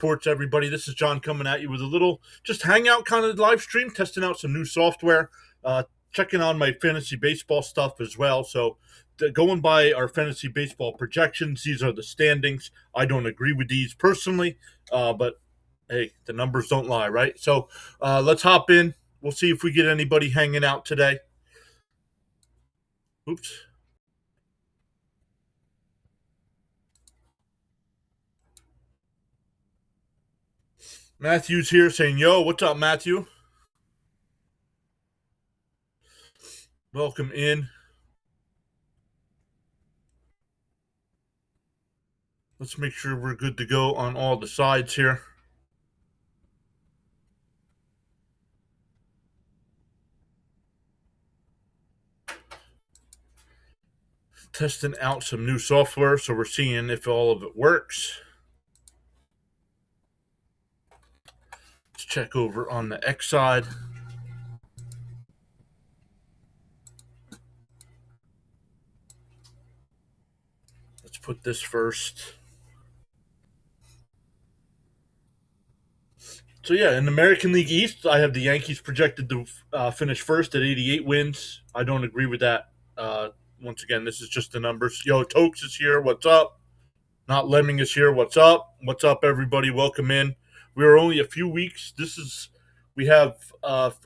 Reports, everybody. This is John coming at you with a little just hangout kind of live stream, testing out some new software, checking on my fantasy baseball stuff as well. So, going by our fantasy baseball projections, these are the standings. I don't agree with these personally, but hey, the numbers don't lie, right? So, let's hop in. We'll see if we get anybody hanging out today. Oops. Matthew's here saying, yo, what's up, Matthew? Welcome in. Let's make sure we're good to go on all the sides here. Testing out some new software, so we're seeing if all of it works. Let's check over on the X side. Let's put this first. So yeah, in the American League East, I have the Yankees projected to finish first at 88 wins. I don't agree with that. Once again, this is just the numbers. Yo, Tokes is here. What's up? Not Lemming is here. What's up? What's up, everybody? Welcome in. We are only a few weeks. We have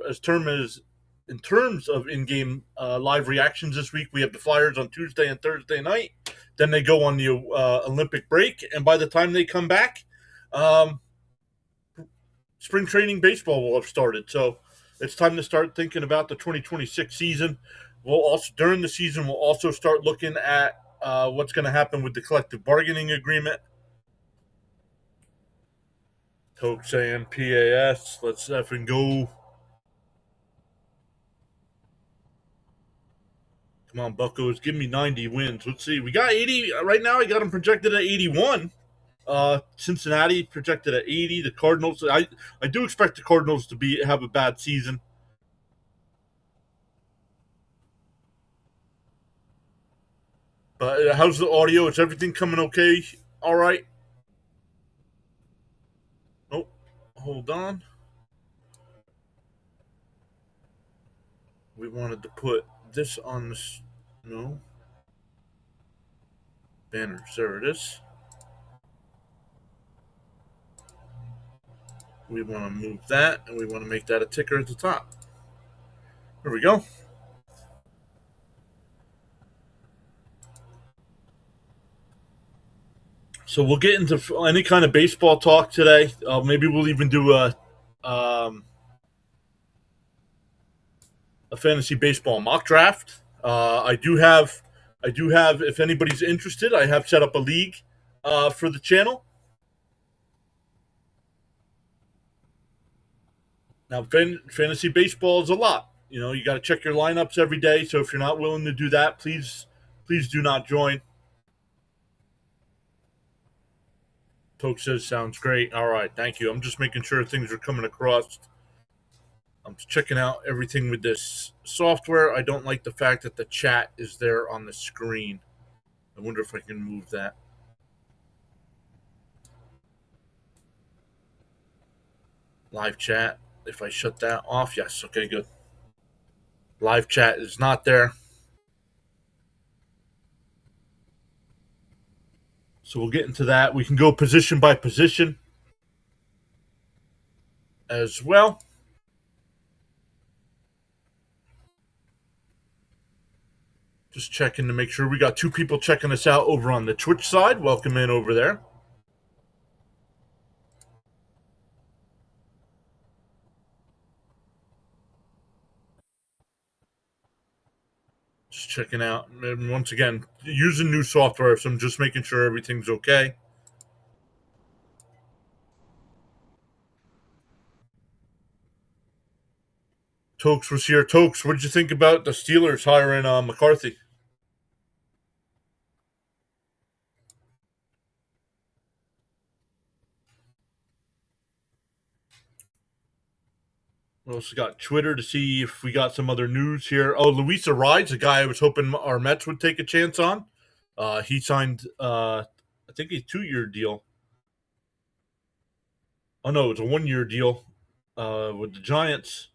in terms of in-game live reactions this week. We have the Flyers on Tuesday and Thursday night. Then they go on the Olympic break, and by the time they come back, spring training baseball will have started. So it's time to start thinking about the 2026 season. We'll also during the season we'll also start looking at what's going to happen with the collective bargaining agreement. Toke saying PAS. Let's effing go. Come on, Buccos. Give me 90 wins. Let's see. We got 80. Right now, I got them projected at 81. Cincinnati projected at 80. The Cardinals. I do expect the Cardinals to have a bad season. But how's the audio? Is everything coming okay? All right. Oh, hold on. We wanted to put this on this. No. Banners. There it is. We want to move that, and we want to make that a ticker at the top. There we go. So we'll get into any kind of baseball talk today. Maybe we'll even do a fantasy baseball mock draft. I do have. If anybody's interested, I have set up a league for the channel. Now, fantasy baseball is a lot. You know, you got to check your lineups every day. So if you're not willing to do that, please do not join. Toke says, sounds great. All right, thank you. I'm just making sure things are coming across. I'm checking out everything with this software. I don't like the fact that the chat is there on the screen. I wonder if I can move that. Live chat. If I shut that off, yes. Okay, good. Live chat is not there. So we'll get into that. We can go position by position as well. Just checking to make sure. We got 2 people checking us out over on the Twitch side. Welcome in over there. Just checking out. And once again, using new software, so I'm just making sure everything's okay. Tokes was here. Tokes, what did you think about the Steelers hiring McCarthy? We also got Twitter to see if we got some other news here. Oh, Luis Ariz, a guy I was hoping our Mets would take a chance on. He signed, I think, a 2-year deal. Oh no, it's a 1 year deal with the Giants.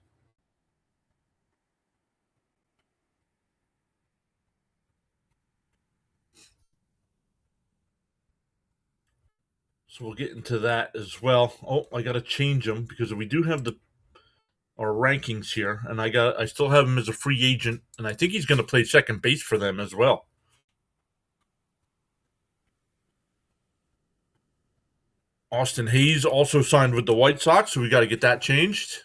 So we'll get into that as well. Oh, I got to change them because we do have the our rankings here, and I still have him as a free agent, and I think he's going to play second base for them as well. Austin Hayes also signed with the White Sox, so we got to get that changed.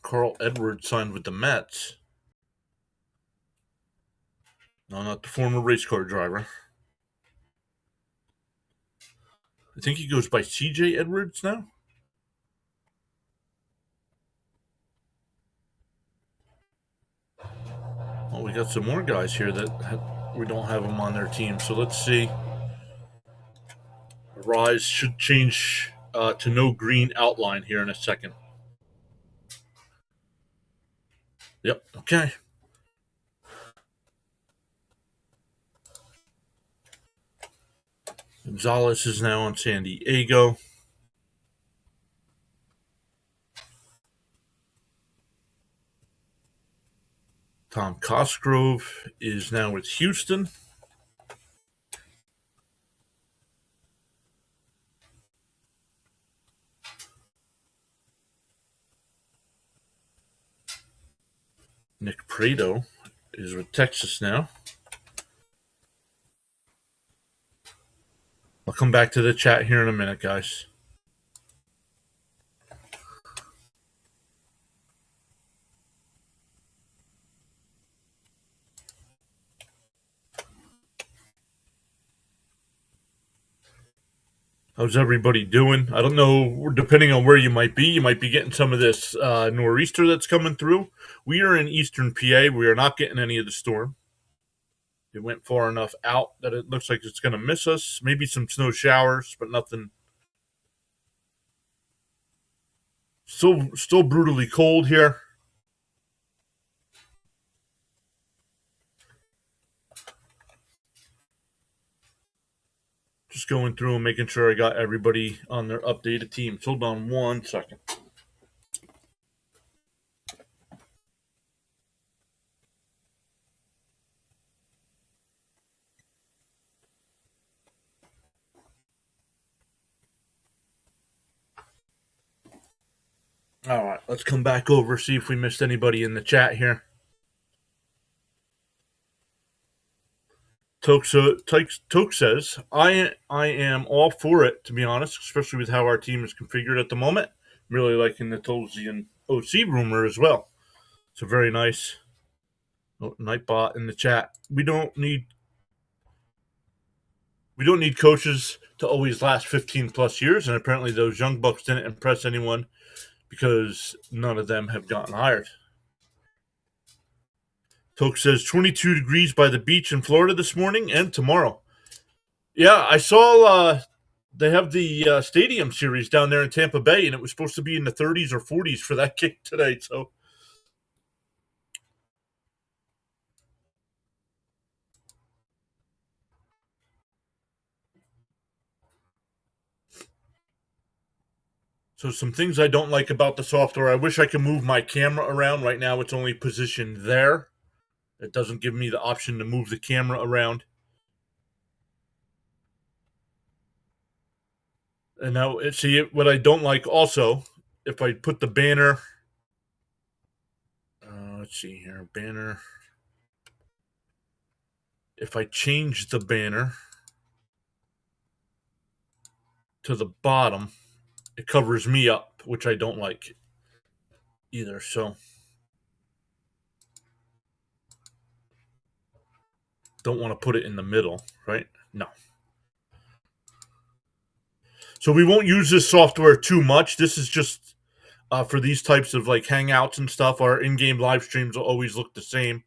Carl Edwards signed with the Mets. No, not the former race car driver. I think he goes by CJ Edwards now. Well, we got some more guys here that we don't have them on their team. So let's see. Rise should change to no green outline here in a second. Yep. Okay. Gonzalez is now on San Diego. Tom Cosgrove is now with Houston. Nick Prado is with Texas now. I'll come back to the chat here in a minute, guys. How's everybody doing? I don't know, depending on where you might be getting some of this nor'easter that's coming through. We are in eastern PA. We are not getting any of the storm. It went far enough out that it looks like it's going to miss us. Maybe some snow showers, but nothing. Still brutally cold here. Just going through and making sure I got everybody on their updated teams. Hold on 1 second. All right, let's come back over, see if we missed anybody in the chat here. Toke says, I am all for it, to be honest, especially with how our team is configured at the moment. I'm really liking the Tolzian OC rumor as well. So very nice. Oh, Nightbot in the chat. We don't need coaches to always last 15 plus years, and apparently those young bucks didn't impress anyone because none of them have gotten hired. Toke says 22 degrees by the beach in Florida this morning and tomorrow. Yeah, I saw they have the Stadium Series down there in Tampa Bay, and it was supposed to be in the 30s or 40s for that game today. So some things I don't like about the software. I wish I could move my camera around. Right now it's only positioned there. It doesn't give me the option to move the camera around. And now, see, what I don't like also, if I put the banner, let's see here, banner. If I change the banner to the bottom, it covers me up, which I don't like either. So don't want to put it in the middle, right? No. So we won't use this software too much. This is just for these types of like Hangouts and stuff. Our in-game live streams will always look the same.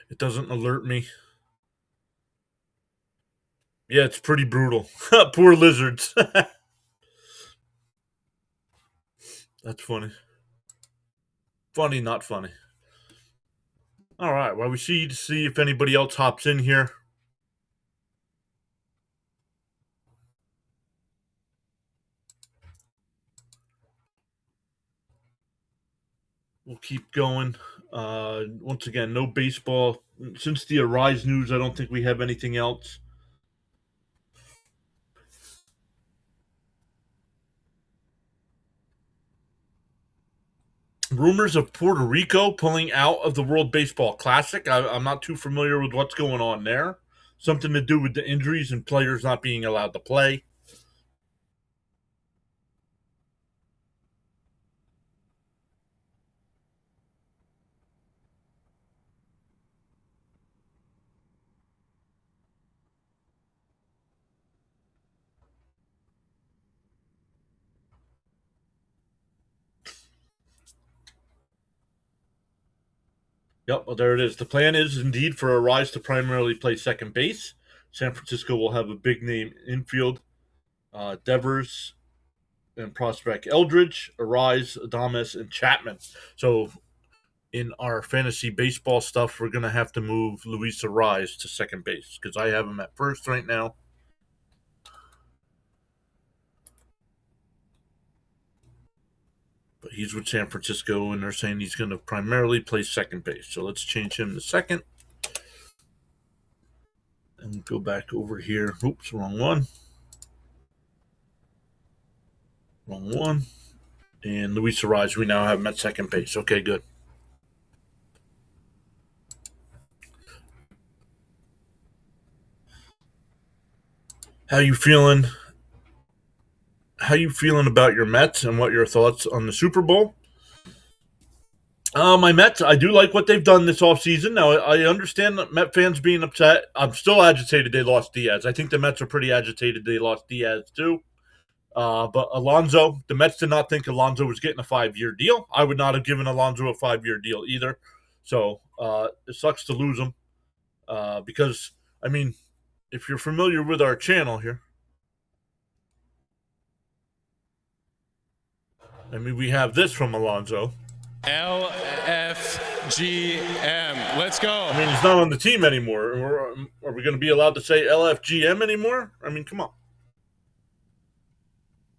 It doesn't alert me. Yeah, it's pretty brutal. Poor lizards. That's funny. Funny, not funny. All right. Well, we see if anybody else hops in here. We'll keep going. Once again, no baseball. Since the Arise news, I don't think we have anything else. Rumors of Puerto Rico pulling out of the World Baseball Classic. I'm not too familiar with what's going on there. Something to do with the injuries and players not being allowed to play. Yep, well, there it is. The plan is indeed for Arise to primarily play second base. San Francisco will have a big name infield. Devers and prospect Eldridge, Arise, Adames, and Chapman. So in our fantasy baseball stuff, we're going to have to move Luis Arise to second base because I have him at first right now. But he's with San Francisco, and they're saying he's going to primarily play second base. So let's change him to second. And go back over here. Oops, wrong one. Wrong one. And Luis Arise, we now have him at second base. Okay, good. How you feeling? How you feeling about your Mets and what your thoughts on the Super Bowl? My Mets, I do like what they've done this offseason. Now, I understand Met fans being upset. I'm still agitated they lost Diaz. I think the Mets are pretty agitated they lost Diaz, too. But Alonso, the Mets did not think Alonso was getting a 5-year deal. I would not have given Alonso a 5-year deal either. So it sucks to lose him because, I mean, if you're familiar with our channel here, I mean, we have this from Alonso. LFGM. Let's go. I mean, he's not on the team anymore. Are we going to be allowed to say LFGM anymore? I mean, come on.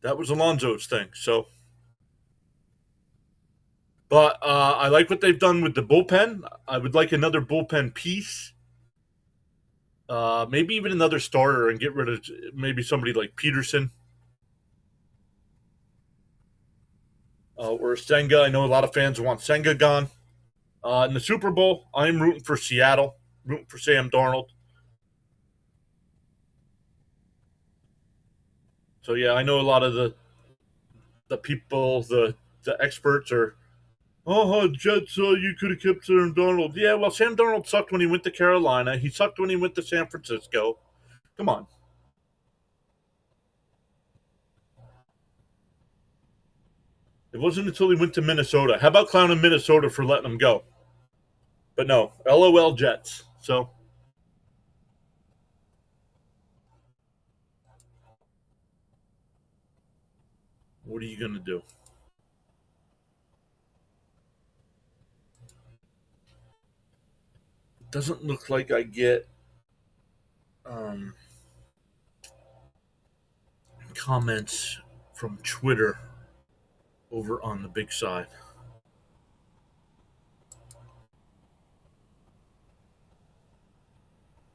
That was Alonso's thing. So, but I like what they've done with the bullpen. I would like another bullpen piece. Maybe even another starter and get rid of maybe somebody like Peterson or Senga. I know a lot of fans want Senga gone. In the Super Bowl, I'm rooting for Seattle, rooting for Sam Darnold. So yeah, I know a lot of the people, the experts are, oh, Jets, you could have kept Sam Darnold. Yeah, well, Sam Darnold sucked when he went to Carolina. He sucked when he went to San Francisco. Come on. It wasn't until he went to Minnesota. How about clowning Minnesota for letting him go? But no, LOL Jets. So what are you going to do? It doesn't look like I get comments from Twitter over on the big side.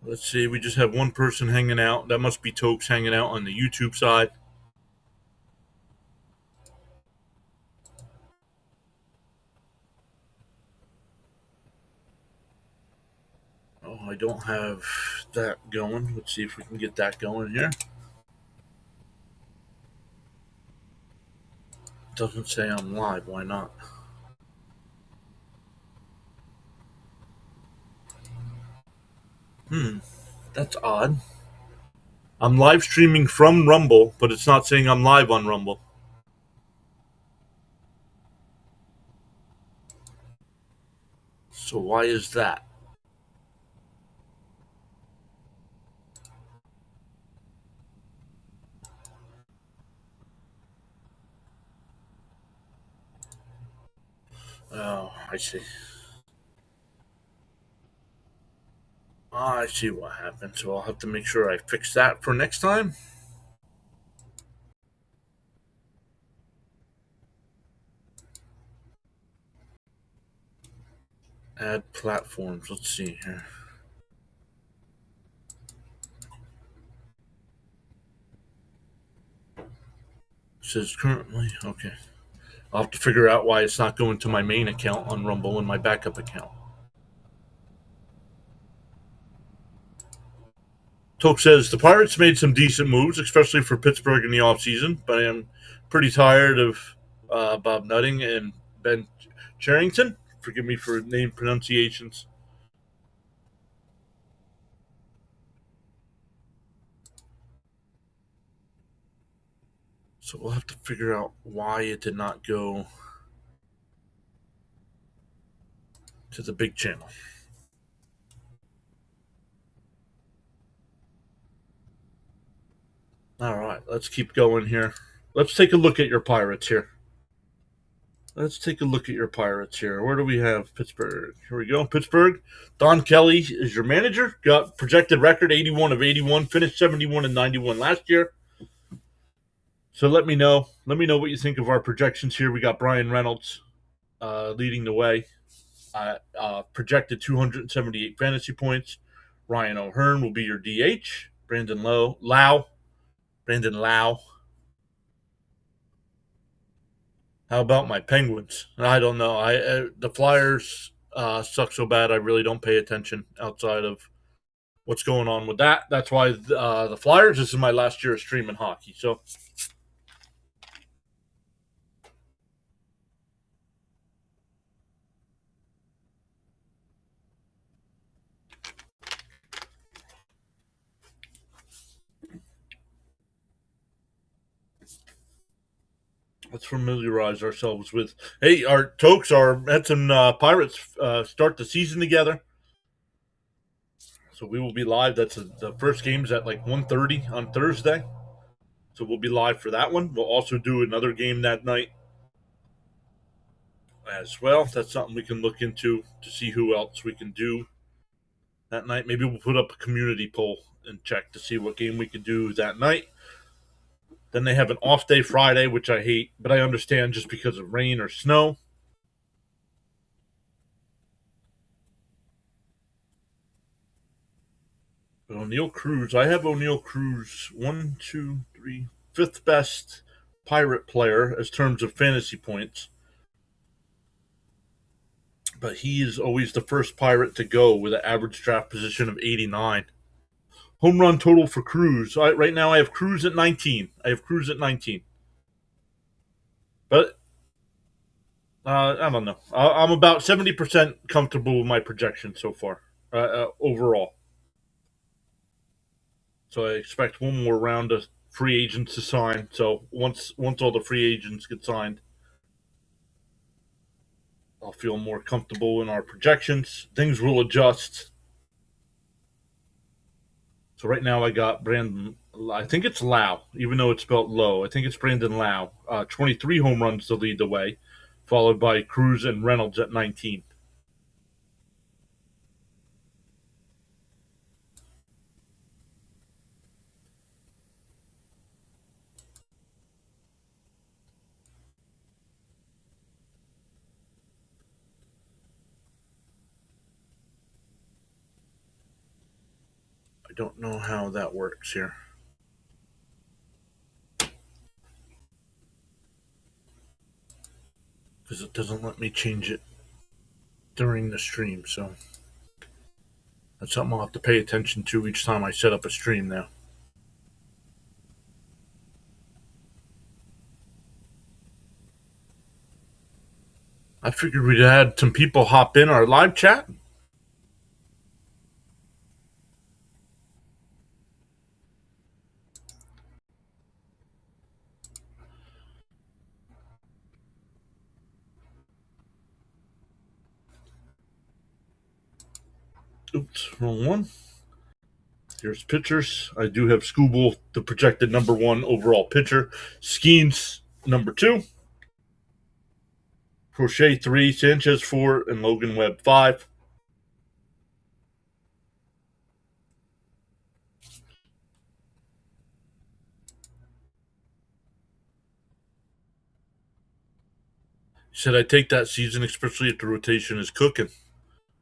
Let's see. We just have one person hanging out. That must be Tokes hanging out on the YouTube side. Oh, I don't have that going. Let's see if we can get that going here. It doesn't say I'm live. Why not? That's odd. I'm live streaming from Rumble, but it's not saying I'm live on Rumble. So why is that? Oh, I see. I see what happened. So I'll have to make sure I fix that for next time. Add platforms. Let's see here. It says currently. Okay. I'll have to figure out why it's not going to my main account on Rumble and my backup account. Toke says the Pirates made some decent moves, especially for Pittsburgh in the offseason, but I am pretty tired of Bob Nutting and Ben Cherington. Forgive me for name pronunciations. So we'll have to figure out why it did not go to the big channel. All right, let's keep going here. Let's take a look at your Pirates here. Let's take a look at your Pirates here. Where do we have Pittsburgh? Here we go. Pittsburgh. Don Kelly is your manager. Got projected record 81 of 81. Finished 71 and 91 last year. So let me know. Let me know what you think of our projections here. We got Brian Reynolds leading the way. Projected 278 fantasy points. Ryan O'Hearn will be your DH. Brandon Lau. How about my Penguins? I don't know. The Flyers suck so bad. I really don't pay attention outside of what's going on with that. That's why the Flyers. This is my last year of streaming hockey. So let's familiarize ourselves with. Hey, our Tokes, our Mets and Pirates start the season together. So we will be live. That's the first game's at like 1:30 on Thursday. So we'll be live for that one. We'll also do another game that night as well. That's something we can look into to see who else we can do that night. Maybe we'll put up a community poll and check to see what game we could do that night. Then they have an off day Friday, which I hate, but I understand just because of rain or snow. But O'Neill Cruz, I have O'Neill Cruz 1, 2, 3, fifth best Pirate player as terms of fantasy points. But he is always the first Pirate to go with an average draft position of 89. Home run total for Cruz. Right now I have Cruz at 19. But I don't know. I'm about 70% comfortable with my projection so far, overall. So I expect one more round of free agents to sign. So once all the free agents get signed, I'll feel more comfortable in our projections. Things will adjust. So right now I got Brandon. I think it's Lau, even though it's spelled low. I think it's Brandon Lau. 23 home runs to lead the way, followed by Cruz and Reynolds at 19. I don't know how that works here. Because it doesn't let me change it during the stream, so that's something I'll have to pay attention to each time I set up a stream now. I figured we'd had some people hop in our live chat. Oops, wrong one. Here's pitchers. I do have Scooble, the projected number 1 overall pitcher. Skeens, number 2. Crochet 3, Sanchez 4, and Logan Webb 5. He said, I take that season, especially if the rotation is cooking.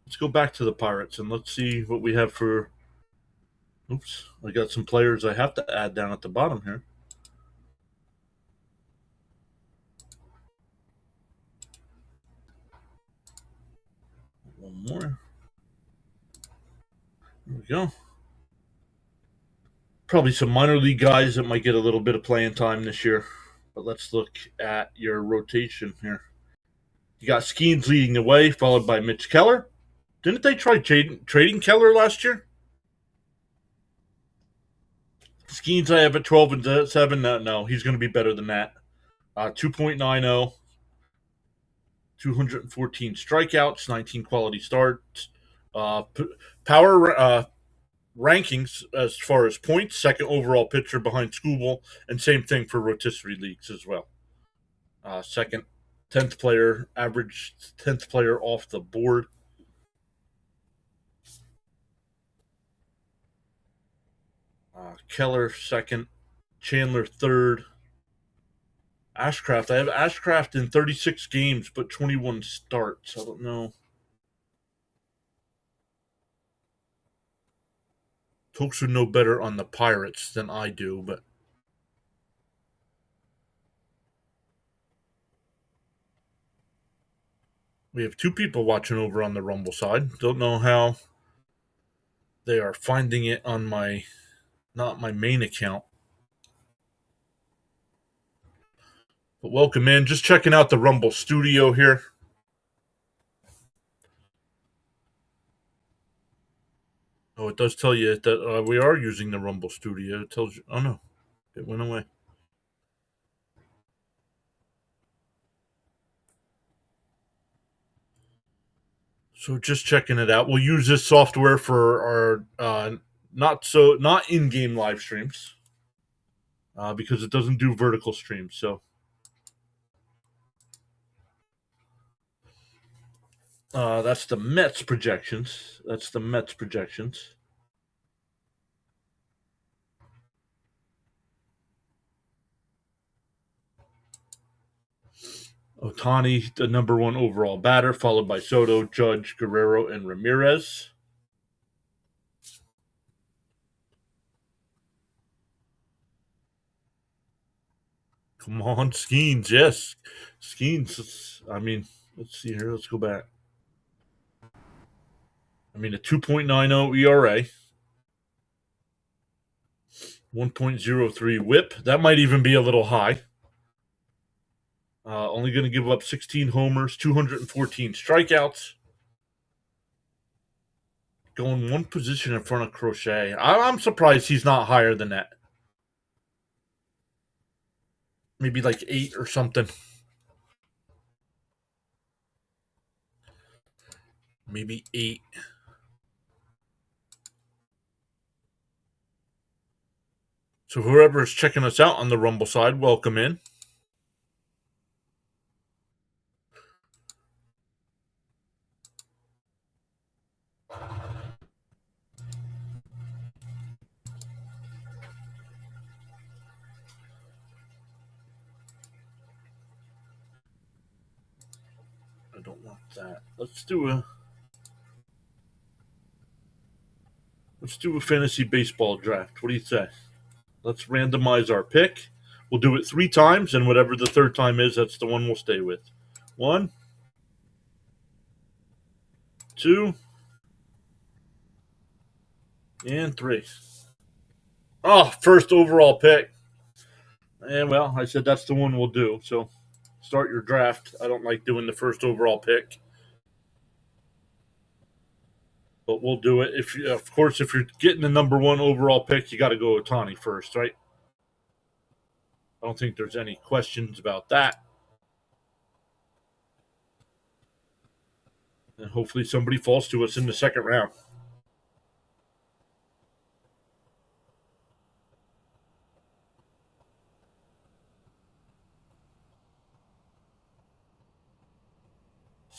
Let's go back to the Pirates and let's see what we have for. Oops, I got some players I have to add down at the bottom here. One more. There we go. Probably some minor league guys that might get a little bit of playing time this year. But let's look at your rotation here. You got Skeens leading the way, followed by Mitch Keller. Didn't they try trading Keller last year? Skeens I have at 12 and 7. No, he's going to be better than that. 2.90, 214 strikeouts, 19 quality starts. Power rankings as far as points, second overall pitcher behind Skubal, and same thing for rotisserie leagues as well. Second, 10th player, average 10th player off the board. Keller second, Chandler third. Ashcraft, I have Ashcraft in 36 games, but 21 starts. I don't know. Folks would know better on the Pirates than I do, but we have two people watching over on the Rumble side. Don't know how they are finding it on not my main account. But welcome in. Just checking out the Rumble studio here. Oh, it does tell you that we are using the Rumble studio. It tells you. Oh, no. It went away. So just checking it out. We'll use this software for our not in-game live streams because it doesn't do vertical streams. So that's the Mets projections. Ohtani, the number one overall batter, followed by Soto, Judge, Guerrero, and Ramirez. Come on, Skeens, yes. Skeens, I mean, let's see here. Let's go back. I mean, a 2.90 ERA, 1.03 whip. That might even be a little high. Only going to give up 16 homers, 214 strikeouts. Going one position in front of Crochet. I'm surprised he's not higher than that. Maybe like 8 or something. Maybe 8. So whoever is checking us out on the Rumble side, welcome in. I don't want that. Let's do a fantasy baseball draft. What do you say? Let's randomize our pick. We'll do it 3 times, and whatever the third time is, that's the one we'll stay with. 1, 2, and 3. Oh, first overall pick. And well, I said that's the one we'll do. So start your draft. I don't like doing the first overall pick, but we'll do it. Of course, if you're getting the number 1 overall pick, you got to go Ohtani first, right? I don't think there's any questions about that. And hopefully somebody falls to us in the second round.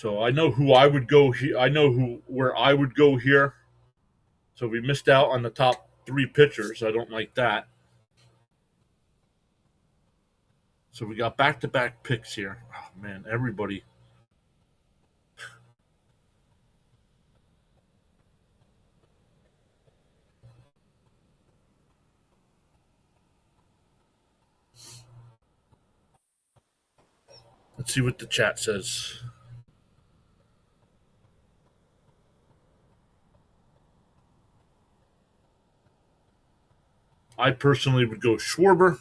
So I know who I would go here. I know where I would go here. So we missed out on the top 3 pitchers. I don't like that. So we got back-to-back picks here. Oh man, everybody. Let's see what the chat says. I personally would go Schwarber.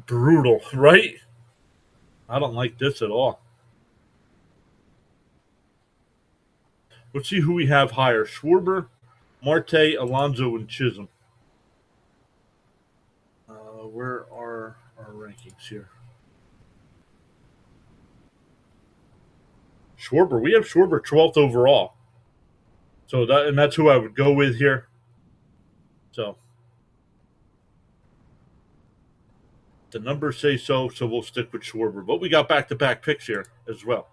Brutal, right? I don't like this at all. Let's see who we have higher. Schwarber, Marte, Alonso, and Chisholm. Where are our rankings here? Schwarber. We have Schwarber 12th overall. So that's who I would go with here. So the numbers say so we'll stick with Schwarber. But we got back-to-back picks here as well.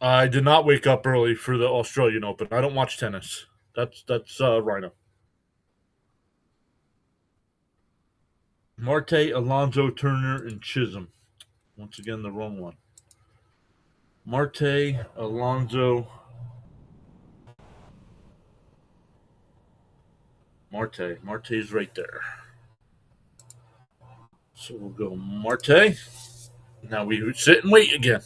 I did not wake up early for the Australian Open. I don't watch tennis. That's Rhino. Marte, Alonso, Turner, and Chisholm. Once again, the wrong one. Marte, Alonso, Marte. Marte's right there. So we'll go Marte. Now we sit and wait again.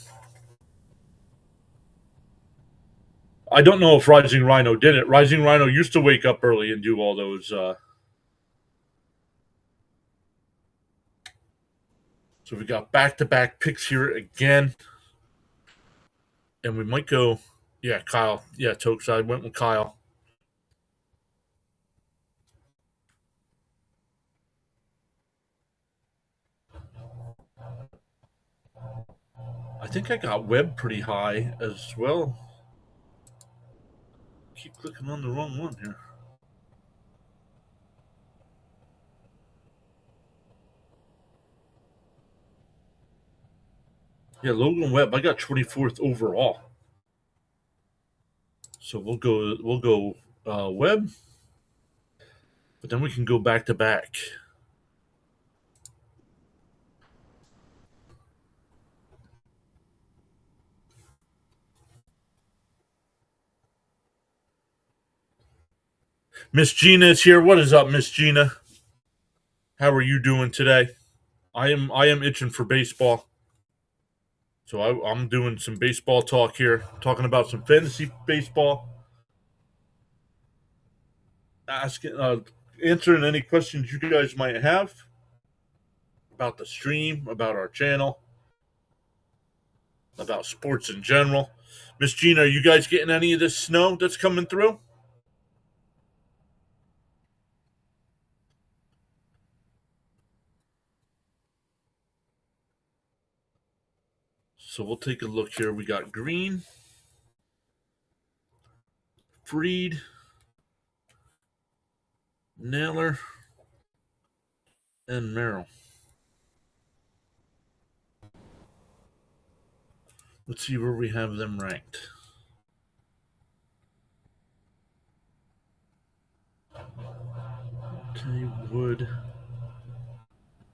I don't know if Rising Rhino did it. Rising Rhino used to wake up early and do all those. So we got back-to-back picks here again. And we might go, yeah, Kyle. Yeah, Tokes. I went with Kyle. I think I got Webb pretty high as well. Keep clicking on the wrong one here. Yeah, Logan Webb. I got 24th overall. So we'll go Webb, but then we can go back to back. Miss Gina is here. What is up, Miss Gina? How are you doing today? I am itching for baseball. So I'm doing some baseball talk here, talking about some fantasy baseball. Answering any questions you guys might have about the stream, about our channel, about sports in general. Miss Gina, are you guys getting any of this snow that's coming through? So we'll take a look here. We got Green, Freed, Naylor, and Merrill. Let's see where we have them ranked. Okay, Wood,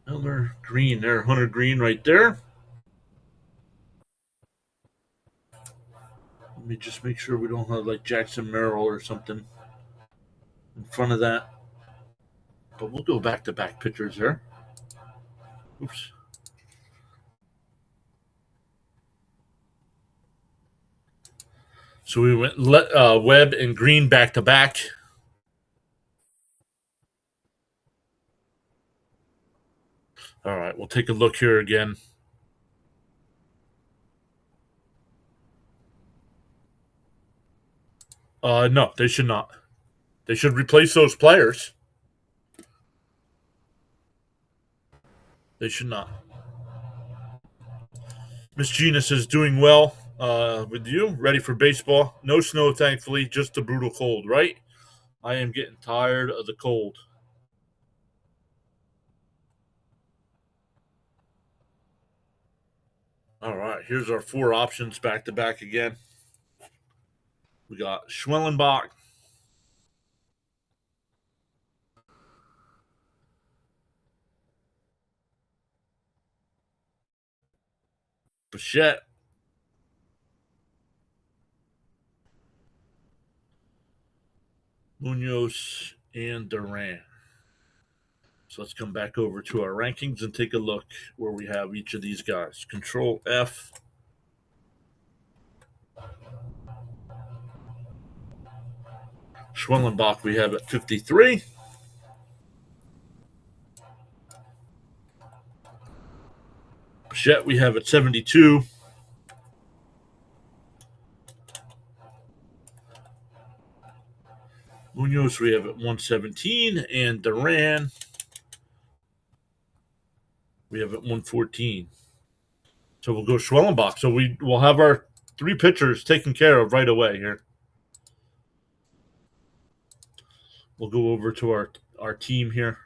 Miller, Green there. Hunter Green right there. Let me just make sure we don't have like Jackson Merrill or something in front of that. But we'll go back-to-back pitchers there. Oops. So we went Webb and Green back-to-back. All right, we'll take a look here again. No, they should not. They should replace those players. They should not. Miss Genus is doing well with you. Ready for baseball. No snow, thankfully, just the brutal cold, right? I am getting tired of the cold. All right, here's our 4 options back to back again. We got Schwellenbach, Bichette, Munoz, and Duran. So let's come back over to our rankings and take a look where we have each of these guys. Control F. Schwellenbach we have at 53. Bichette we have at 72. Munoz we have at 117. And Duran we have at 114. So we'll go Schwellenbach. So we'll have our 3 pitchers taken care of right away here. We'll go over to our team here.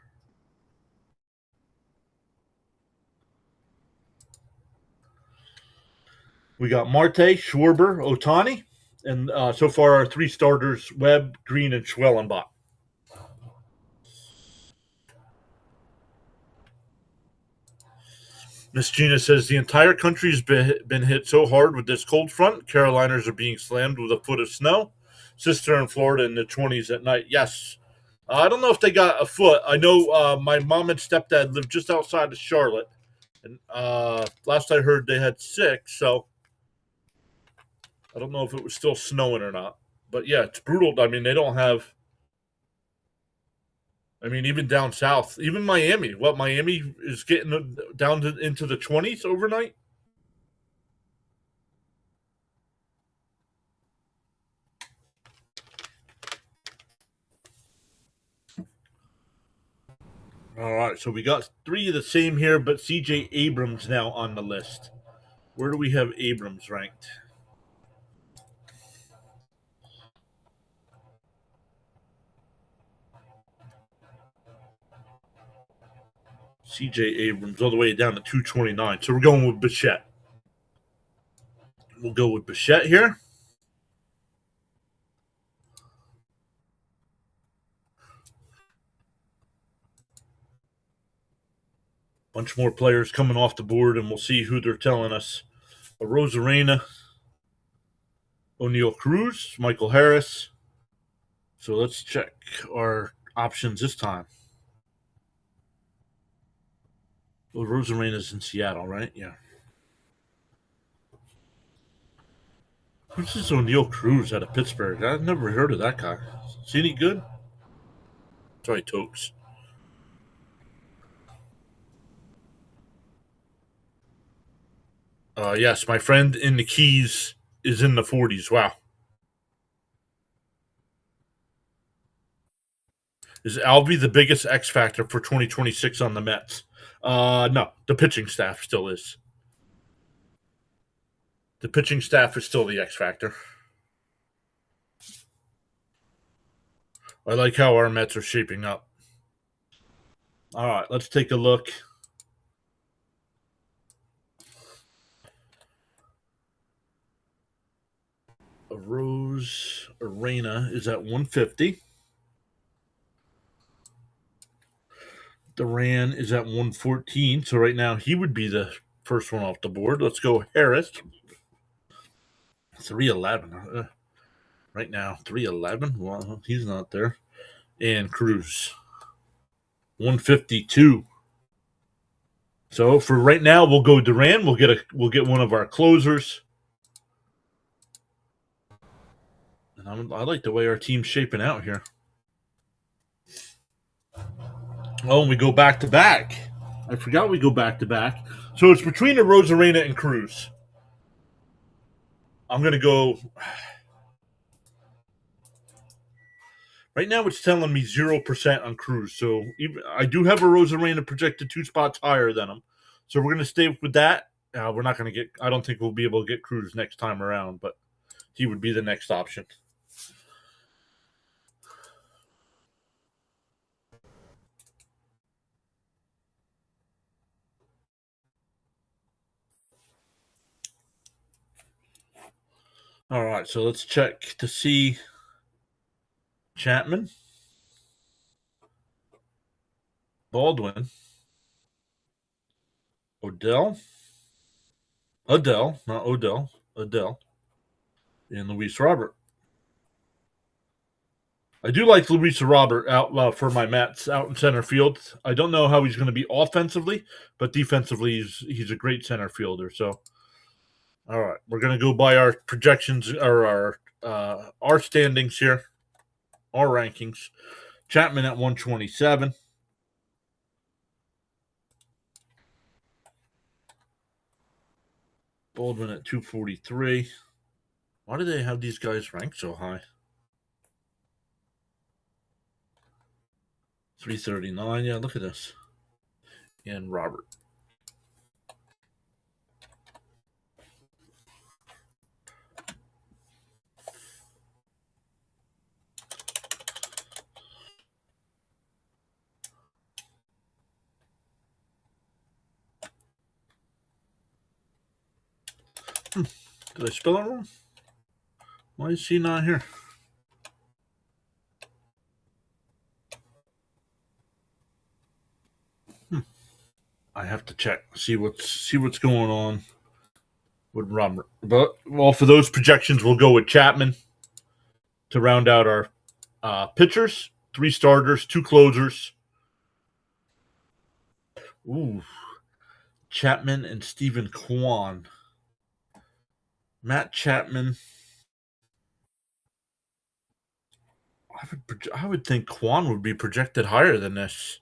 We got Marte, Schwarber, Otani, and so far our 3 starters: Webb, Green, and Schwellenbach. Miss Gina says the entire country's been hit so hard with this cold front. Caroliners are being slammed with a foot of snow. Sister in Florida in the 20s at night. Yes. I don't know if they got a foot. I know my mom and stepdad live just outside of Charlotte. And last I heard they had 6, so I don't know if it was still snowing or not. But yeah, it's brutal. I mean, they don't have. I mean, even down south, even Miami. What, Miami is getting down into the 20s overnight? All right, so we got 3 of the same here, but C.J. Abrams now on the list. Where do we have Abrams ranked? C.J. Abrams all the way down to 229. So we're going with Bichette. We'll go with Bichette here. Bunch more players coming off the board, and we'll see who they're telling us. Rosarena, O'Neill Cruz, Michael Harris. So let's check our options this time. Well, Rosarena's in Seattle, right? Yeah. Who's this O'Neill Cruz out of Pittsburgh? I've never heard of that guy. Is he any good? Sorry, Tokes. Yes, my friend in the Keys is in the 40s. Wow. Is Alvey the biggest X factor for 2026 on the Mets? No, the pitching staff still is. The pitching staff is still the X factor. I like how our Mets are shaping up. All right, let's take a look. Rose Arena is at 150. Duran is at 114. So right now he would be the first one off the board. Let's go Harris. 311. Right now, 311. Well, he's not there. And Cruz. 152. So for right now, we'll go Duran. We'll get one of our closers. And I like the way our team's shaping out here. Oh, and we go back to back. I forgot we go back to back. So it's between the Rosarena and Cruz. I'm going to go Right now, it's telling me 0% on Cruz. So I do have a Rosarena projected 2 spots higher than him. So we're going to stay with that. We're not going to get. I don't think we'll be able to get Cruz next time around, but he would be the next option. All right, so let's check to see Chapman, Baldwin, Odell, not Odell, Odell, and Luis Robert. I do like Luis Robert out for my Mets out in center field. I don't know how he's going to be offensively, but defensively he's a great center fielder. So, all right, we're going to go by our projections or our standings here, our rankings. Chapman at 127. Baldwin at 243. Why do they have these guys ranked so high? 339. Yeah, look at this. And Robert. Did I spell it wrong? Why is he not here? I have to check, see what's going on with Robert. But well, for those projections, we'll go with Chapman to round out our pitchers. 3 starters, 2 closers. Ooh, Chapman and Stephen Kwan. Matt Chapman. I would think Kwan would be projected higher than this.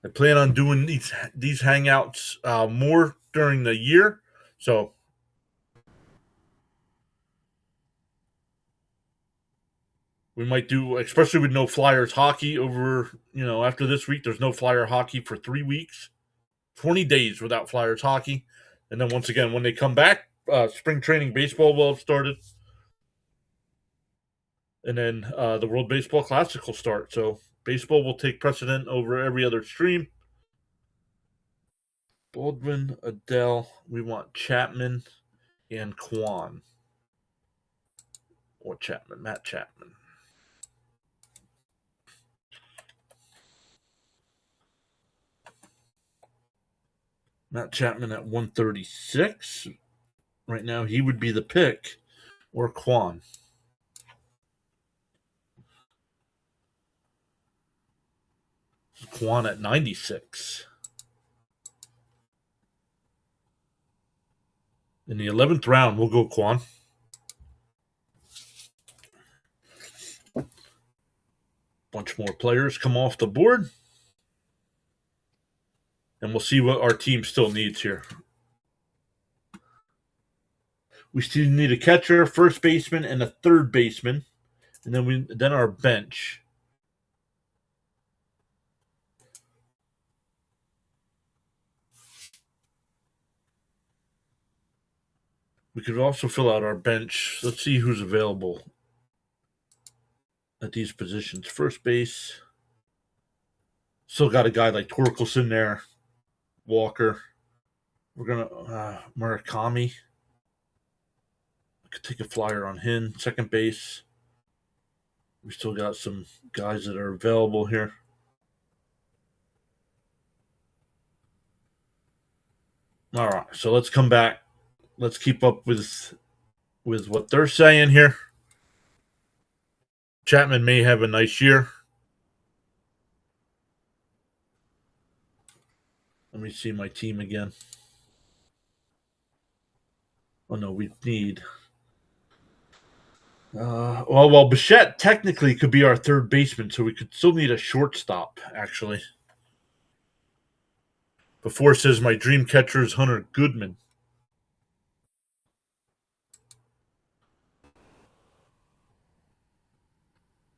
I plan on doing these hangouts more during the year, so we might do, especially with no Flyers hockey over. After this week, there's no Flyer hockey for 3 weeks, 20 days without Flyers hockey, and then once again when they come back, spring training baseball will have started, and then the World Baseball Classic will start. So baseball will take precedent over every other stream. Baldwin, Adele, we want Chapman and Kwan. Or Chapman, Matt Chapman. Matt Chapman at 136. Right now, he would be the pick, or Kwan. Kwan at 96. In the 11th round, we'll go Kwan. Bunch more players come off the board. And we'll see what our team still needs here. We still need a catcher, first baseman, and a third baseman. And then our bench. We could also fill out our bench. Let's see who's available at these positions. First base. Still got a guy like Torkelson there. Walker. We're going to Murakami. I could take a flyer on him. Second base. We still got some guys that are available here. All right, so let's come back. Let's keep up with what they're saying here. Chapman may have a nice year. Let me see my team again. Oh no, we need. Well, Bichette technically could be our third baseman, so we could still need a shortstop, actually. Before says my dream catcher is Hunter Goodman.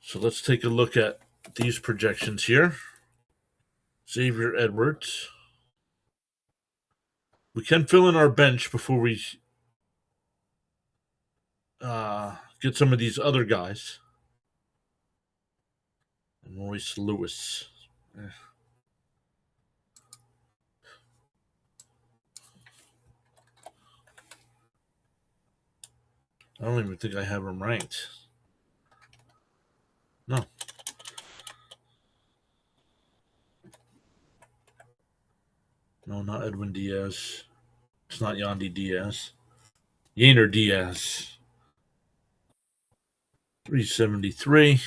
So let's take a look at these projections here. Xavier Edwards. We can fill in our bench before we get some of these other guys. And Royce Lewis. I don't even think I have him ranked. No. No, not Edwin Diaz. It's not Yandy Diaz. Yainer Diaz. 373.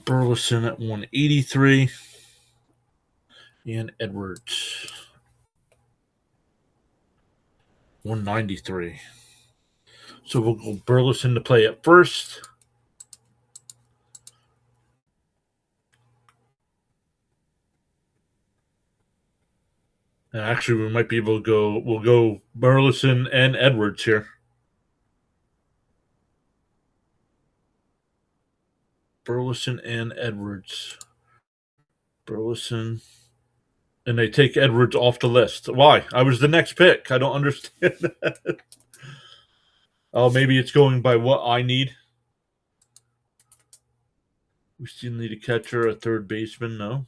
Burleson at 183. And Edwards. 193. So we'll go Burleson to play at first. And actually, we might be able to go. We'll go Burleson and Edwards here. Burleson and Edwards. Burleson. And they take Edwards off the list. Why? I was the next pick. I don't understand that. Oh, maybe it's going by what I need. We still need a catcher, a third baseman. No.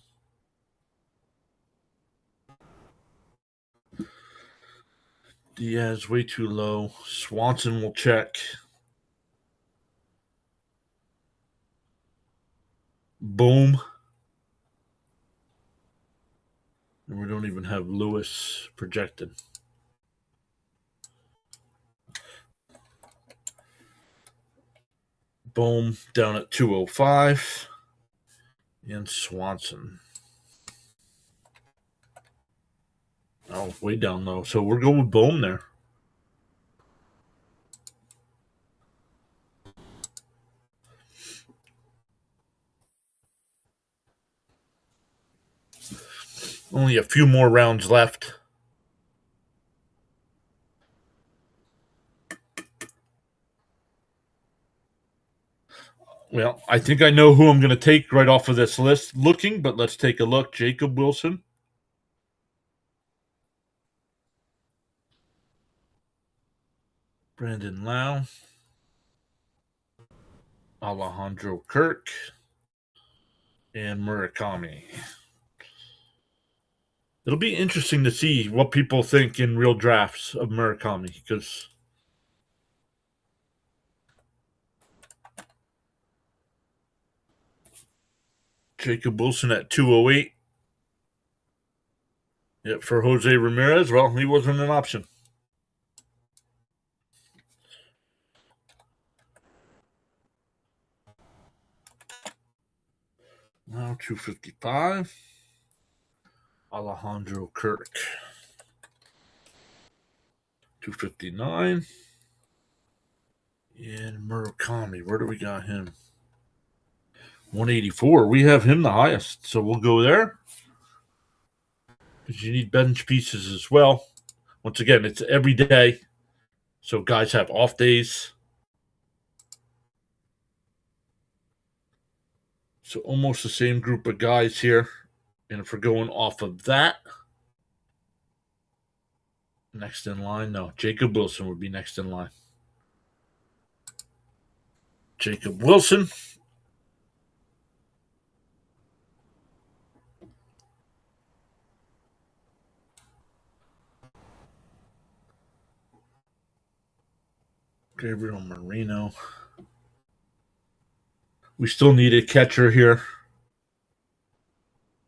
Diaz way too low. Swanson will check. Boom. And we don't even have Lewis projected. Boom down at 205. And Swanson. Oh, way down low. So we're going with Bohm there. Only a few more rounds left. Well, I think I know who I'm going to take right off of this list looking, but let's take a look. Jacob Wilson. Brandon Lau. Alejandro Kirk. And Murakami. It'll be interesting to see what people think in real drafts of Murakami because Jacob Wilson at 208. Yep, for Jose Ramirez, well, he wasn't an option. Now 255. Alejandro Kirk. 259. And Murakami, where do we got him? 184. We have him the highest, so we'll go there. Because you need bench pieces as well. Once again, it's every day, so guys have off days. So almost the same group of guys here. And if we're going off of that, next in line, no, Jacob Wilson would be next in line. Jacob Wilson. Gabriel Marino. We still need a catcher here.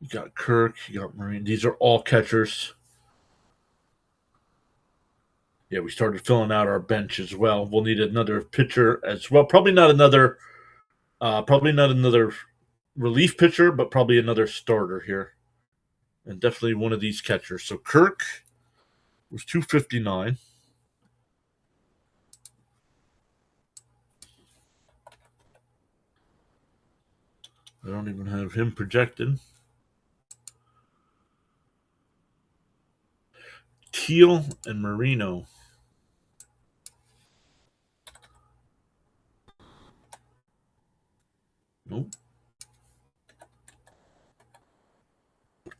You got Kirk, you got Marino. These are all catchers. Yeah, we started filling out our bench as well. We'll need another pitcher as well. Probably not another relief pitcher, but probably another starter here. and definitely one of these catchers. So Kirk was 259. I don't even have him projected. Teal and Marino. Nope.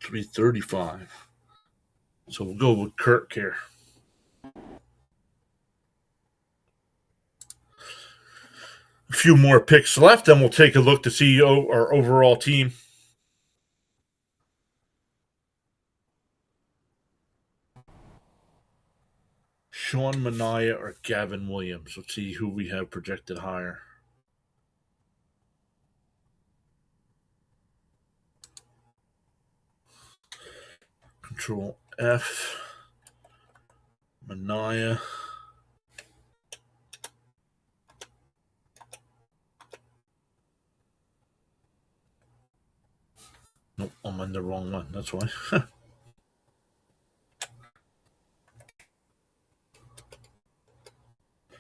335. So we'll go with Kirk here. A few more picks left, and we'll take a look to see our overall team. Sean Manaea or Gavin Williams. Let's see who we have projected higher. Control F. Manaea. Nope, I'm on the wrong one. That's why.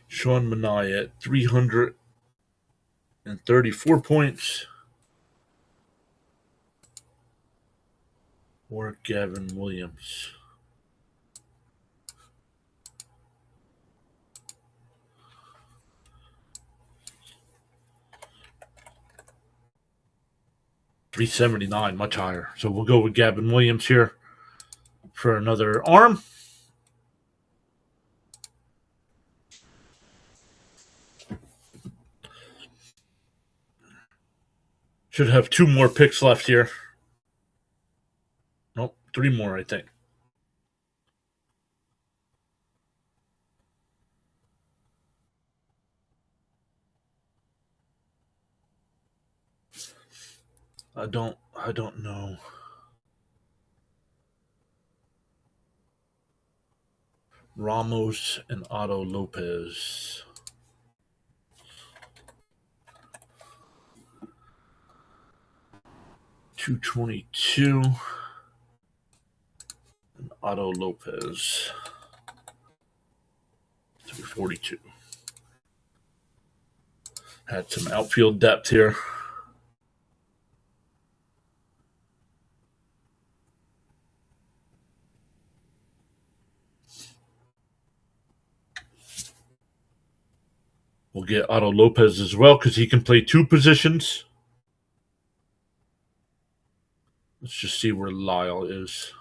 Sean Manaea at 334 points. Or Gavin Williams. $379, much higher. So we'll go with Gavin Williams here for another arm. Should have 2 more picks left here. Nope, 3 more, I think. I don't know. Ramos and Otto Lopez. $222 and Otto Lopez. $342. Had some outfield depth here. We'll get Otto Lopez as well because he can play 2 positions. Let's just see where Lyle is.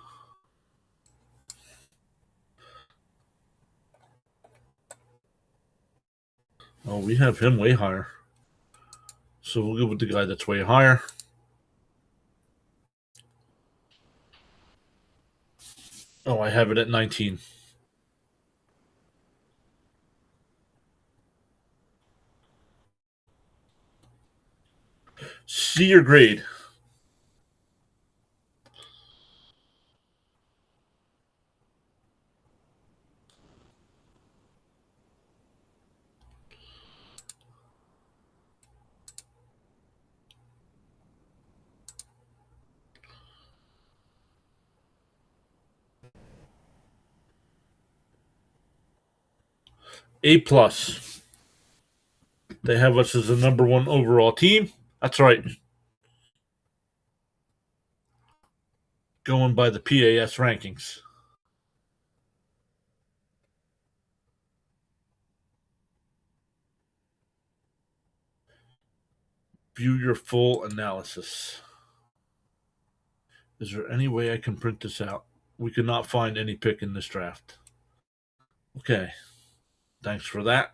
Oh, we have him way higher. So we'll go with the guy that's way higher. Oh, I have it at 19. See your grade. A+. They have us as the number 1 overall team. That's right. Going by the PAS rankings. View your full analysis. Is there any way I can print this out? We could not find any pick in this draft. Okay. Thanks for that.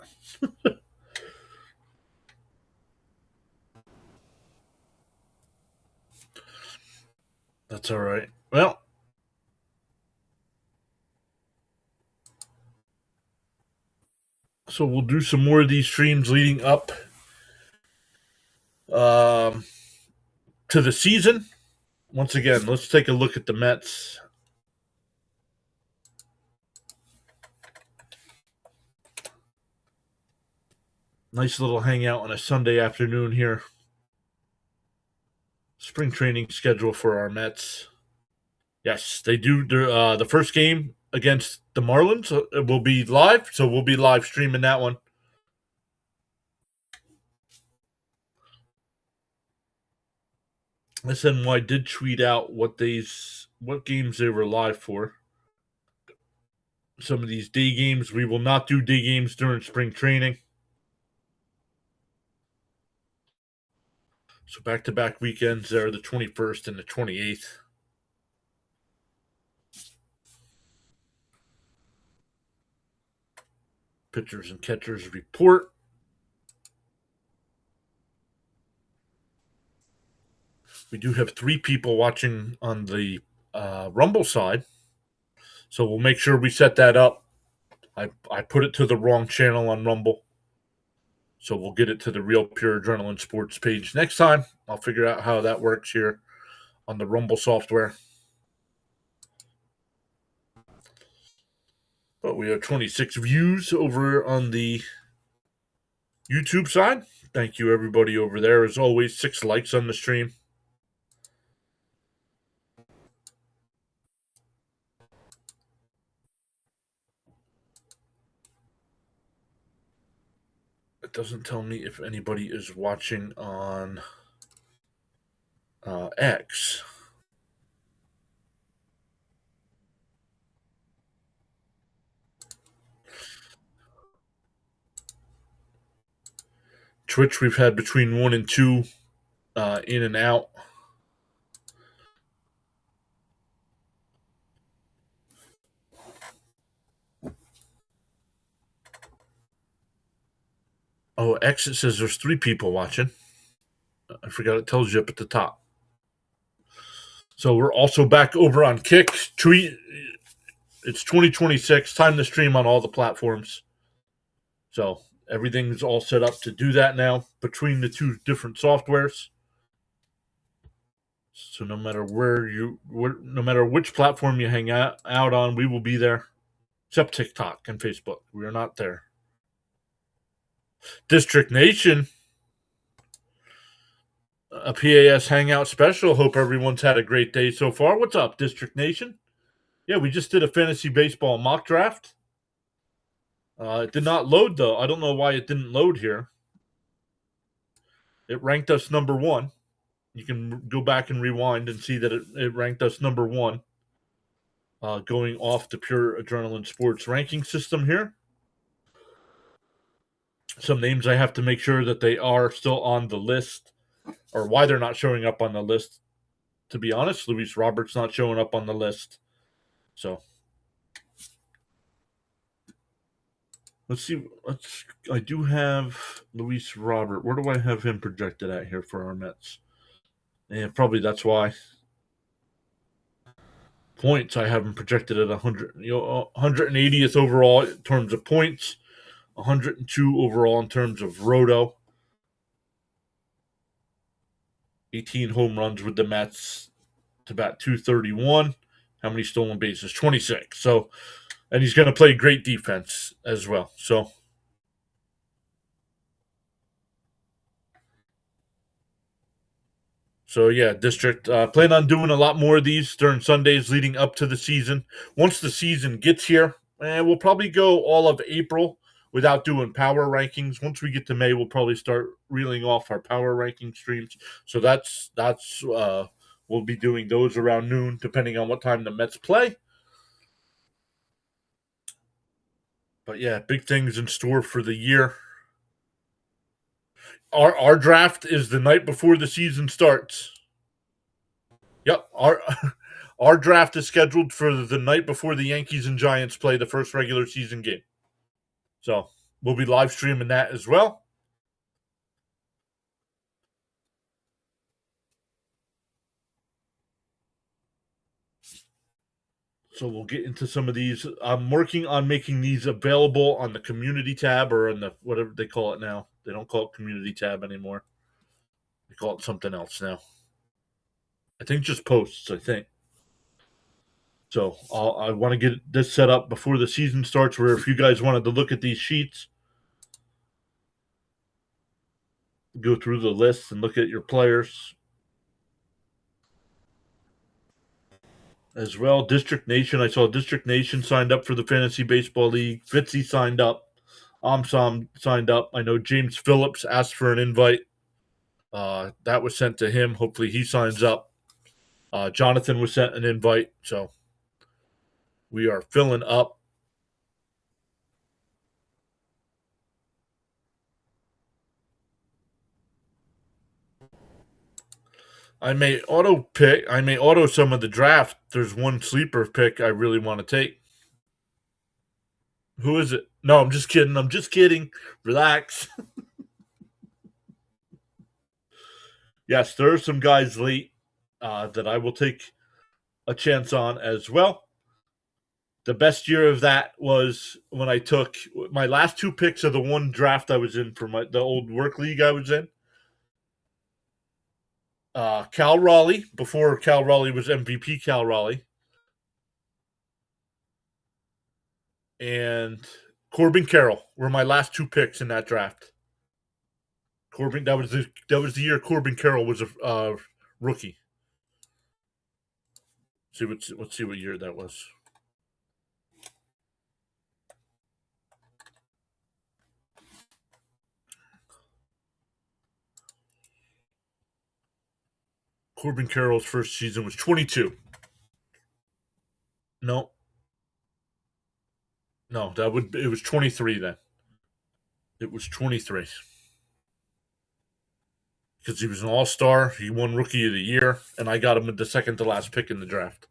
That's all right. Well, so we'll do some more of these streams leading up to the season. Once again, let's take a look at the Mets. Nice little hangout on a Sunday afternoon here. Spring training schedule for our Mets. Yes, they do. The first game against the Marlins will be live, so we'll be live streaming that one. SNY did tweet out what games they were live for. Some of these day games, we will not do day games during spring training. So back-to-back weekends there, the 21st and the 28th. Pitchers and catchers report. We do have 3 people watching on the Rumble side, so we'll make sure we set that up. I put it to the wrong channel on Rumble, so we'll get it to the Real Pure Adrenaline Sports page next time. I'll figure out how that works here on the Rumble software. But we have 26 views over on the YouTube side. Thank you, everybody over there. As always, 6 likes on the stream. It doesn't tell me if anybody is watching on X. Twitch, we've had between 1 and 2 in and out. Oh, X, it says there's 3 people watching. I forgot it tells you up at the top. So we're also back over on Kick. Tweet. It's 2026. Time to stream on all the platforms. So everything's all set up to do that now between the 2 different softwares. So no matter no matter which platform you hang out on, we will be there. Except TikTok and Facebook. We are not there. District Nation. A PAS Hangout special. Hope everyone's had a great day so far. What's up, District Nation? Yeah, we just did a fantasy baseball mock draft. It did not load, though. I don't know why it didn't load here. It ranked us number 1. You can go back and rewind and see that it ranked us number 1. Going off the Pure Adrenaline Sports ranking system here. Some names I have to make sure that they are still on the list, or why they're not showing up on the list. To be honest, Luis Roberts not showing up on the list. So let's see. I do have Luis Robert. Where do I have him projected at here for our Mets? And probably that's why. Points, I have him projected at 100, 180th overall in terms of points, 102 overall in terms of roto, 18 home runs with the Mets to bat 231. How many stolen bases? 26. So, and he's going to play great defense as well. So yeah, District, plan on doing a lot more of these during Sundays leading up to the season. Once the season gets here, we'll probably go all of April without doing power rankings. Once we get to May, we'll probably start reeling off our power ranking streams. So that's we'll be doing those around noon, depending on what time the Mets play. But yeah, big things in store for the year. Our draft is the night before the season starts. Yep, our draft is scheduled for the night before the Yankees and Giants play the first regular season game. So we'll be live streaming that as well. So we'll get into some of these. I'm working on making these available on the community tab or on the whatever they call it now. They don't call it community tab anymore. They call it something else now. I think just posts, I think. So I want to get this set up before the season starts where if you guys wanted to look at these sheets, go through the list and look at your players. as well. District Nation. I saw District Nation signed up for the Fantasy Baseball League. Fitzy signed up. Amsam signed up. I know James Phillips asked for an invite. That was sent to him. Hopefully he signs up. Jonathan was sent an invite. So we are filling up. I may auto some of the draft. There's one sleeper pick I really want to take. Who is it? No, I'm just kidding. I'm just kidding. Relax. Yes, there are some guys late that I will take a chance on as well. The best year of that was when I took my last two picks of the one draft I was in for the old work league I was in. Cal Raleigh, before Cal Raleigh was MVP Cal Raleigh. And Corbin Carroll were my last two picks in that draft. That was the year Corbin Carroll was a rookie. Let's see what year that was. Corbin Carroll's first season was 22. No, it was 23 then. It was 23 because he was an all-star. He won Rookie of the Year, and I got him with the second to last pick in the draft.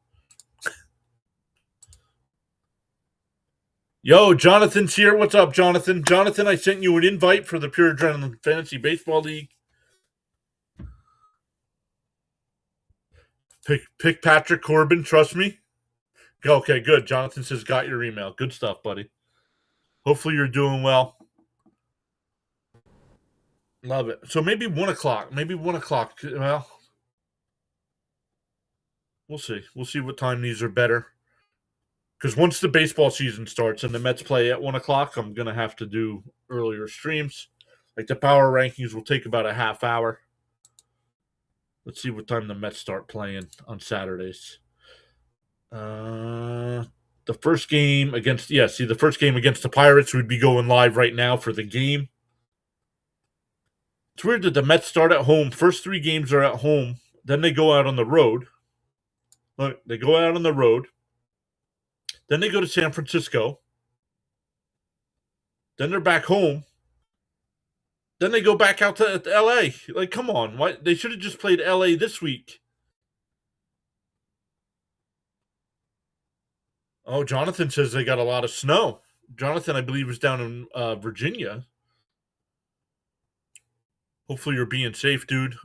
Yo, Jonathan's here. What's up, Jonathan? Jonathan, I sent you an invite for the PureAdrenaline Fantasy Baseball League. Pick Patrick Corbin. Trust me. Okay, good. Jonathan says got your email. Good stuff, buddy. Hopefully you're doing well. Love it. So maybe 1 o'clock. Well, we'll see. We'll see what time these are better. Because once the baseball season starts and the Mets play at 1 o'clock, I'm going to have to do earlier streams. Like the power rankings will take about a half hour. Let's see what time the Mets start playing on Saturdays. The first game against the Pirates would be going live right now for the game. It's weird that the Mets start at home. First three games are at home. Then they go out on the road. Look, they go out on the road. Then they go to San Francisco. Then they're back home. Then they go back out to L.A. Like, come on. Why? They should have just played L.A. this week. Oh, Jonathan says they got a lot of snow. Jonathan, I believe, is down in Virginia. Hopefully you're being safe, dude.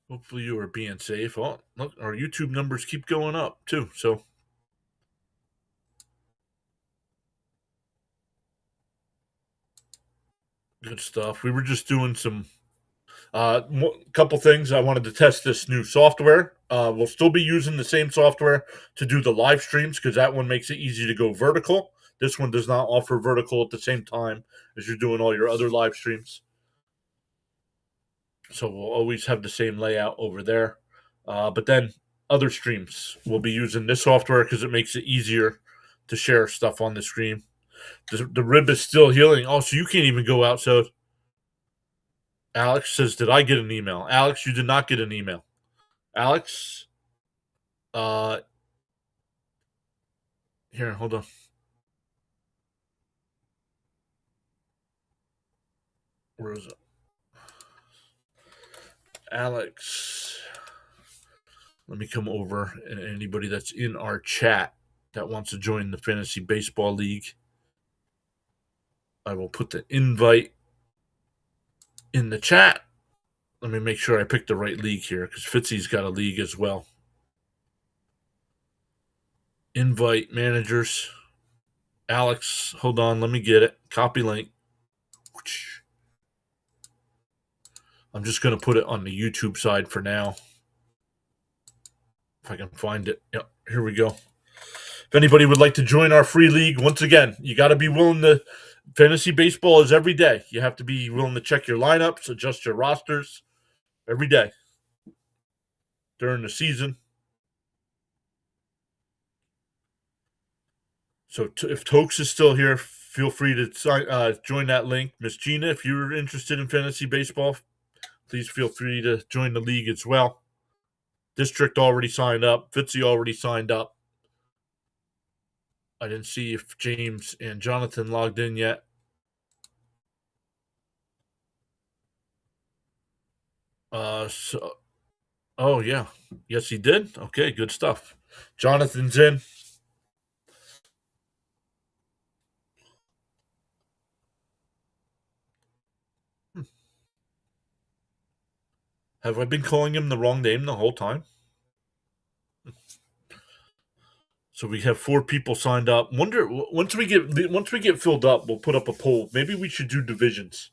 Hopefully you are being safe. Oh, look, our YouTube numbers keep going up, too. So good stuff. We were just doing some couple things. I wanted to test this new software. We'll still be using the same software to do the live streams because that one makes it easy to go vertical. This one does not offer vertical at the same time as you're doing all your other live streams. So we'll always have the same layout over there. But then other streams, we'll be using this software because it makes it easier to share stuff on the stream. The rib is still healing. Oh, so you can't even go out. So Alex says, did I get an email? Alex, you did not get an email. Alex, here, hold on. Where is it? Alex, let me come over, and anybody that's in our chat that wants to join the Fantasy Baseball League, I will put the invite in the chat. Let me make sure I picked the right league here because Fitzy's got a league as well. Invite managers. Alex, hold on. Let me get it. Copy link. I'm just going to put it on the YouTube side for now. If I can find it. Yep, here we go. If anybody would like to join our free league, once again, you got to be willing to. Fantasy baseball is every day. You have to be willing to check your lineups, adjust your rosters every day during the season. So if Tokes is still here, feel free to join that link. Miss Gina, if you're interested in fantasy baseball, please feel free to join the league as well. District already signed up. Fitzy already signed up. I didn't see if James and Jonathan logged in yet. Oh yeah, yes he did. Okay, good stuff. Jonathan's in. Have I been calling him the wrong name the whole time? So we have 4 people signed up. Wonder once we get filled up, we'll put up a poll. Maybe we should do divisions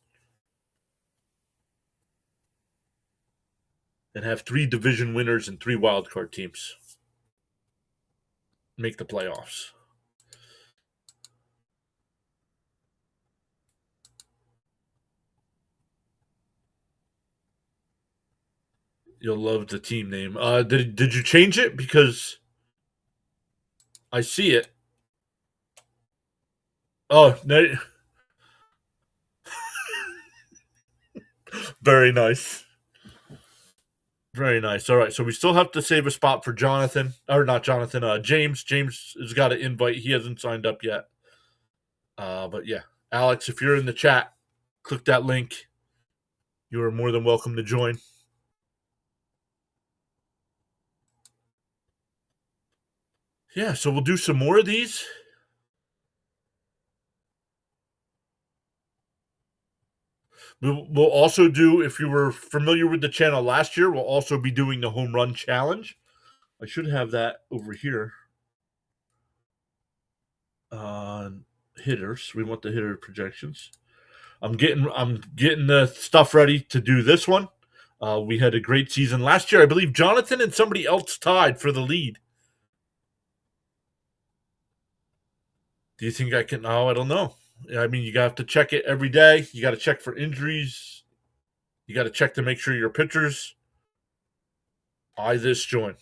and have 3 division winners and 3 wildcard teams make the playoffs. You'll love the team name. Did you change it? Because I see it. Oh, no. Very nice. Very nice. All right, so we still have to save a spot for Jonathan. Or not Jonathan, James. James has got an invite. He hasn't signed up yet. But yeah, Alex, if you're in the chat, click that link. You are more than welcome to join. Yeah, so we'll do some more of these. We'll also do, if you were familiar with the channel last year, we'll also be doing the home run challenge. I should have that over here. Hitters. We want the hitter projections. I'm getting the stuff ready to do this one. We had a great season last year. I believe Jonathan and somebody else tied for the lead. Do you think I can? Oh, I don't know. I mean, you have to check it every day. You got to check for injuries. You got to check to make sure your pitchers. I this join.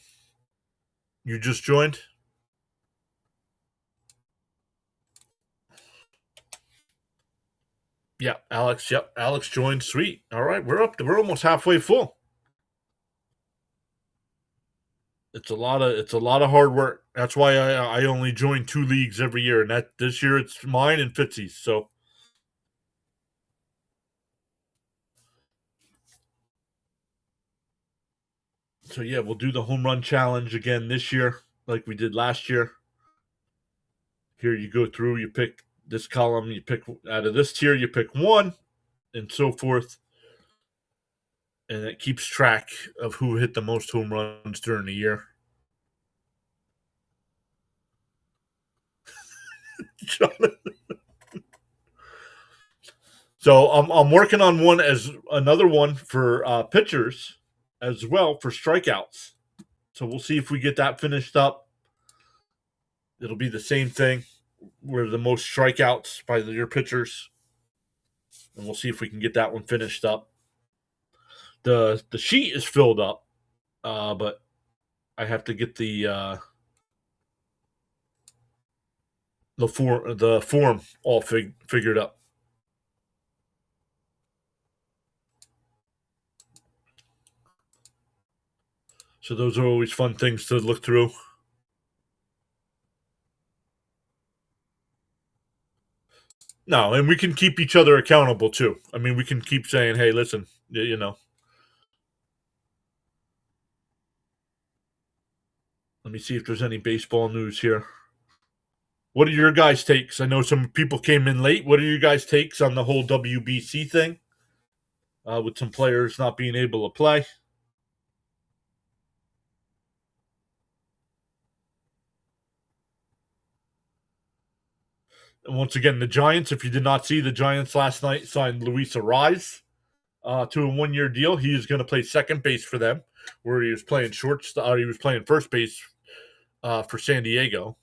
You just joined? Yeah, Alex. Yep, Alex joined. Sweet. All right, we're almost halfway full. It's a lot of hard work. That's why I only join 2 leagues every year, and that this year it's mine and Fitzy's. So yeah, we'll do the home run challenge again this year, like we did last year. Here you go through, you pick this column, you pick out of this tier, you pick one, and so forth. And it keeps track of who hit the most home runs during the year. So I'm working on another one for pitchers as well for strikeouts. So we'll see if we get that finished up. It'll be the same thing. We're the most strikeouts by your pitchers, and we'll see if we can get that one finished up. The sheet is filled up, but I have to get the form all figured up. So those are always fun things to look through. No, and we can keep each other accountable too. I mean, we can keep saying, "Hey, listen, you know." Let me see if there's any baseball news here. What are your guys' takes? I know some people came in late. What are your guys' takes on the whole WBC thing? With some players not being able to play. And once again, the Giants, if you did not see, the Giants last night signed Luis Arraez to a 1-year deal. He is going to play second base for them, where he was playing first base for San Diego.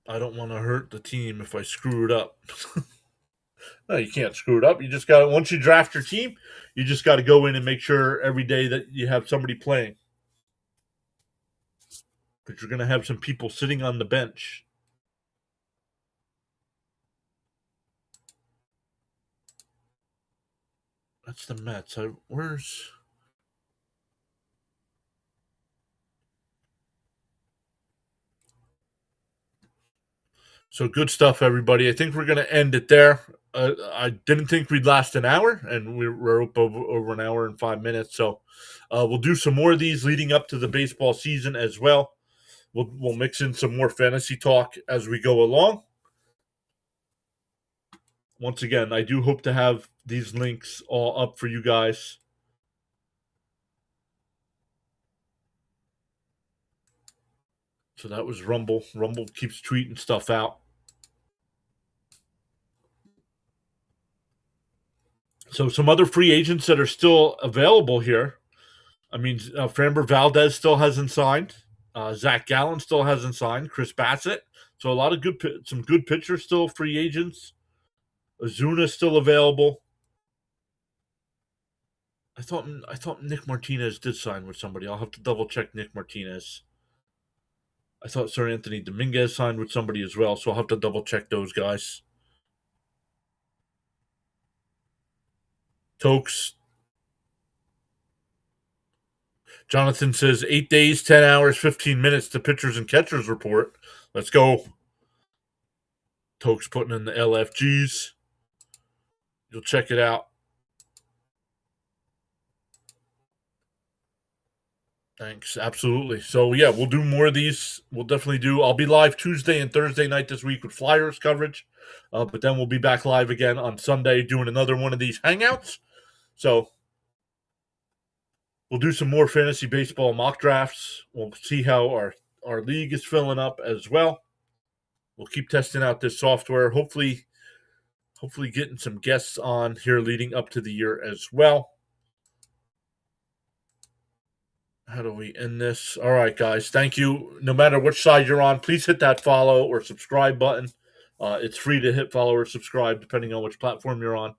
I don't want to hurt the team if I screw it up. No, you can't screw it up. You just got to, once you draft your team, you just got to go in and make sure every day that you have somebody playing. But you're going to have some people sitting on the bench. That's the Mets. Where's... So good stuff, everybody. I think we're going to end it there. I didn't think we'd last an hour, and we're up over an hour and 5 minutes. So we'll do some more of these leading up to the baseball season as well. We'll mix in some more fantasy talk as we go along. Once again, I do hope to have these links all up for you guys. So that was Rumble. Rumble keeps tweeting stuff out. So some other free agents that are still available here. I mean, Framber Valdez still hasn't signed. Zach Gallen still hasn't signed. Chris Bassett. So a lot of some good pitchers still free agents. Ozuna still available. I thought Nick Martinez did sign with somebody. I'll have to double check Nick Martinez. I thought Sir Anthony Dominguez signed with somebody as well, so I'll have to double check those guys. Tokes. Jonathan says 8 days, 10 hours, 15 minutes to pitchers and catchers report. Let's go. Tokes putting in the LFGs. You'll check it out. Thanks. Absolutely. So, yeah, we'll do more of these. We'll definitely do. I'll be live Tuesday and Thursday night this week with Flyers coverage. But then we'll be back live again on Sunday doing another one of these Hangouts. So, we'll do some more fantasy baseball mock drafts. We'll see how our league is filling up as well. We'll keep testing out this software. Hopefully getting some guests on here leading up to the year as well. How do we end this? All right, guys. Thank you. No matter which side you're on, please hit that follow or subscribe button. It's free to hit follow or subscribe depending on which platform you're on.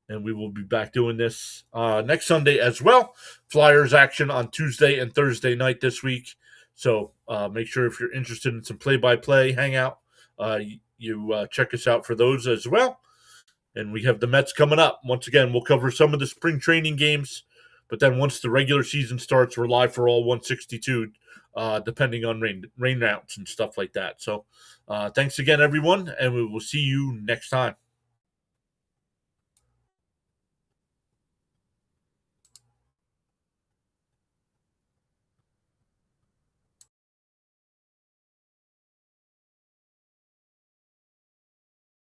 And we will be back doing this next Sunday as well. Flyers action on Tuesday and Thursday night this week. So make sure if you're interested in some play-by-play hangout, you check us out for those as well. And we have the Mets coming up. Once again, we'll cover some of the spring training games. But then once the regular season starts, we're live for all 162, depending on rain routes and stuff like that. So thanks again, everyone, and we will see you next time.